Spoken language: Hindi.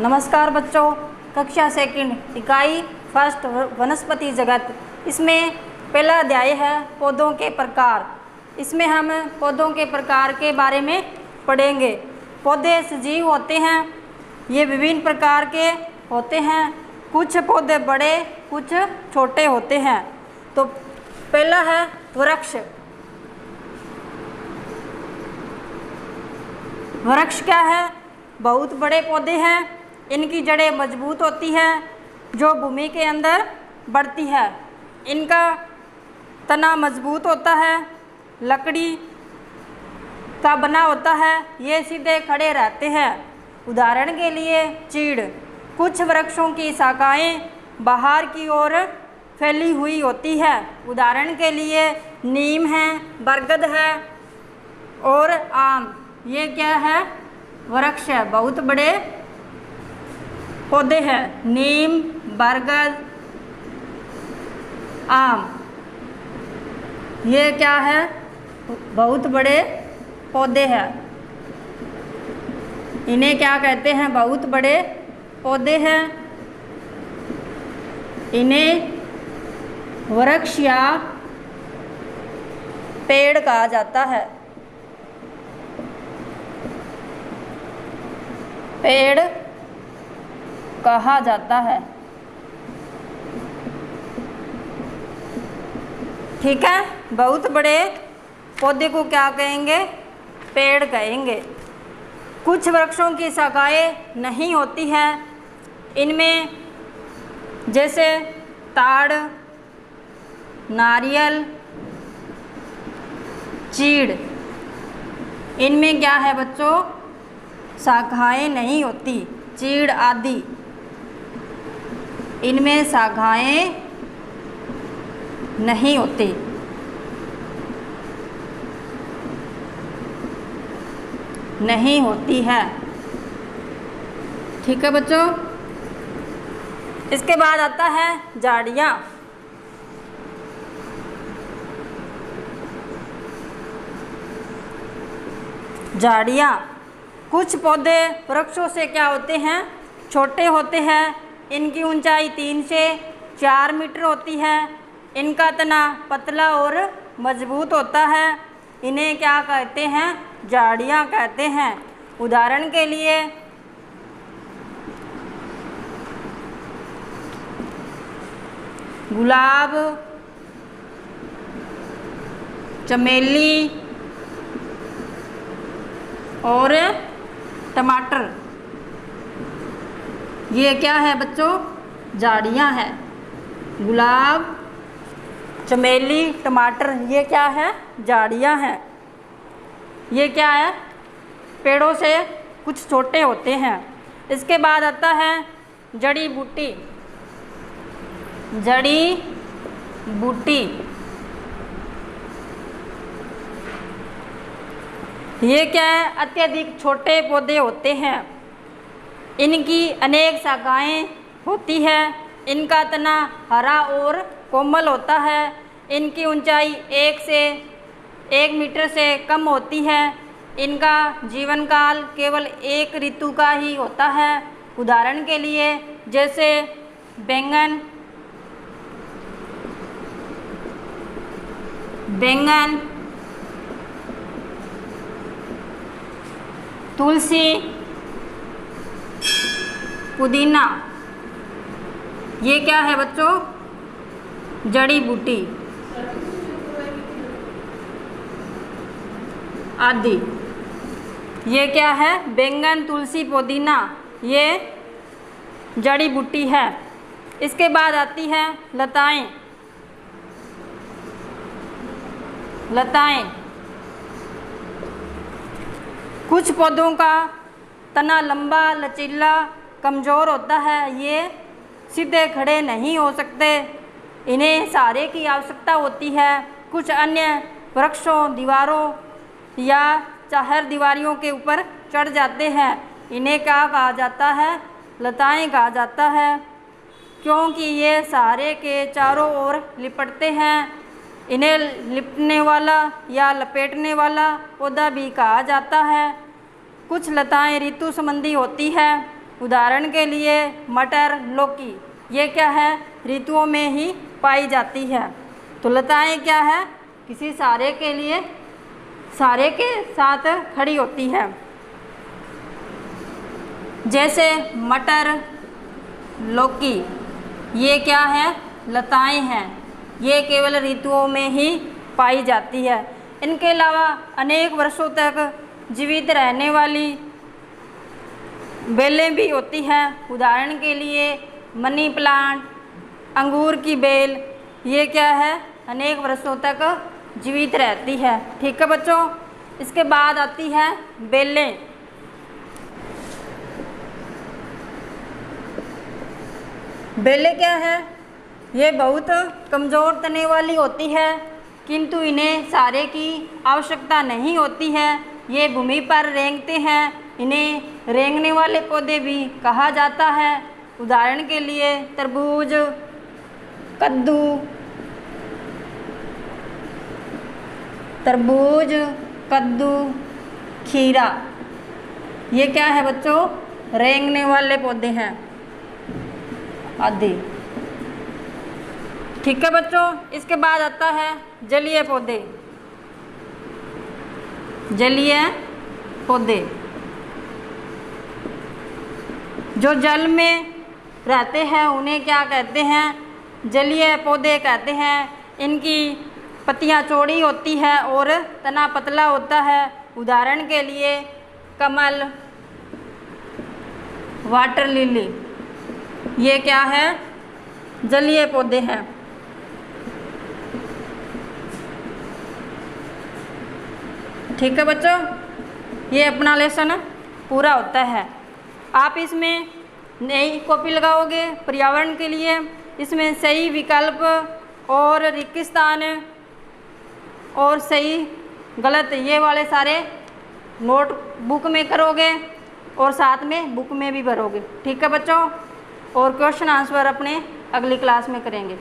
नमस्कार बच्चों, कक्षा सेकंड इकाई फर्स्ट वनस्पति जगत। इसमें पहला अध्याय है पौधों के प्रकार। इसमें हम पौधों के प्रकार के बारे में पढ़ेंगे। पौधे सजीव होते हैं, ये विभिन्न प्रकार के होते हैं। कुछ पौधे बड़े, कुछ छोटे होते हैं। तो पहला है वृक्ष। वृक्ष क्या है? बहुत बड़े पौधे हैं। इनकी जड़ें मजबूत होती हैं, जो भूमि के अंदर बढ़ती है। इनका तना मजबूत होता है, लकड़ी का बना होता है। ये सीधे खड़े रहते हैं। उदाहरण के लिए चीड़। कुछ वृक्षों की शाखाएं बाहर की ओर फैली हुई होती है। उदाहरण के लिए नीम है, बरगद है और आम। ये क्या है? वृक्ष है, बहुत बड़े पौधे हैं। नीम, बरगद, आम, ये क्या है? बहुत बड़े पौधे हैं। इन्हें क्या कहते हैं? बहुत बड़े पौधे हैं। इन्हें वृक्ष या पेड़ कहा जाता है। पेड़ कहा जाता है। ठीक है, बहुत बड़े पौधे को क्या कहेंगे? पेड़ कहेंगे। कुछ वृक्षों की शाखाएं नहीं होती हैं। इनमें जैसे ताड़, नारियल, चीड़, इनमें क्या है बच्चों? शाखाएं नहीं होती। चीड़ आदि, इनमें शाखाएं नहीं होती। नहीं होती है। ठीक है बच्चों। इसके बाद आता है झाड़ियाँ। झाड़ियाँ। कुछ पौधे वृक्षों से क्या होते हैं? छोटे होते हैं। इनकी ऊंचाई 3 से 4 मीटर होती है। इनका तना पतला और मजबूत होता है। इन्हें क्या कहते हैं? झाड़ियाँ कहते हैं। उदाहरण के लिए गुलाब, चमेली और टमाटर, ये क्या है बच्चों? झाड़ियाँ हैं। गुलाब, चमेली, टमाटर, ये क्या है? झाड़ियाँ हैं। ये क्या है? पेड़ों से कुछ छोटे होते हैं। इसके बाद आता है जड़ी बूटी। जड़ी बूटी, ये क्या है? अत्यधिक छोटे पौधे होते हैं। इनकी अनेक शाखाएं होती है। इनका तना हरा और कोमल होता है। इनकी ऊंचाई 1 मीटर से कम होती है। इनका जीवन काल केवल एक ऋतु का ही होता है। उदाहरण के लिए जैसे बैंगन, तुलसी, पुदीना, ये क्या है बच्चों? जड़ी बूटी आदि। ये क्या है? बैंगन, तुलसी, पुदीना, ये जड़ी बूटी है। इसके बाद आती है लताएं। लताएं। कुछ पौधों का तना लंबा, लचीला, कमज़ोर होता है। ये सीधे खड़े नहीं हो सकते। इन्हें सहारे की आवश्यकता होती है। कुछ अन्य वृक्षों, दीवारों या चाहर दीवारियों के ऊपर चढ़ जाते हैं। इन्हें क्या कहा जाता है? लताएं कहा जाता है, क्योंकि ये सहारे के चारों ओर लिपटते हैं। इन्हें लिपटने वाला या लपेटने वाला पौधा भी कहा जाता है। कुछ लताएं ऋतु संबंधी होती है। उदाहरण के लिए मटर, लौकी, ये क्या है, ऋतुओं में ही पाई जाती है। तो लताएं क्या है, किसी सारे के लिए, सारे के साथ खड़ी होती है। जैसे मटर, लौकी, ये क्या है, लताएं हैं, ये केवल ऋतुओं में ही पाई जाती है। इनके अलावा अनेक वर्षों तक जीवित रहने वाली बेलें भी होती हैं। उदाहरण के लिए मनी प्लांट, अंगूर की बेल, ये क्या है, अनेक वर्षों तक जीवित रहती है। ठीक है बच्चों। इसके बाद आती है बेलें। बेलें क्या है, ये बहुत कमज़ोर तने वाली होती है, किंतु इन्हें सारे की आवश्यकता नहीं होती है। ये भूमि पर रेंगते हैं, इन्हें रेंगने वाले पौधे भी कहा जाता है। उदाहरण के लिए तरबूज, कद्दू, तरबूज, कद्दू, खीरा, ये क्या है बच्चों, रेंगने वाले पौधे हैं आदि। ठीक है बच्चों। इसके बाद आता है जलीय पौधे। जलीय पौधे जो जल में रहते हैं उन्हें क्या कहते हैं, जलीय पौधे कहते हैं। इनकी पत्तियां चौड़ी होती है और तना पतला होता है। उदाहरण के लिए कमल, वाटर लिली, ये क्या है, जलीय पौधे हैं। ठीक है बच्चों, ये अपना लेसन पूरा होता है। आप इसमें नई कॉपी लगाओगे पर्यावरण के लिए। इसमें सही विकल्प और रिक्त स्थान और सही गलत ये वाले सारे नोट बुक में करोगे और साथ में बुक में भी भरोगे। ठीक है बच्चों। और क्वेश्चन आंसर अपने अगली क्लास में करेंगे।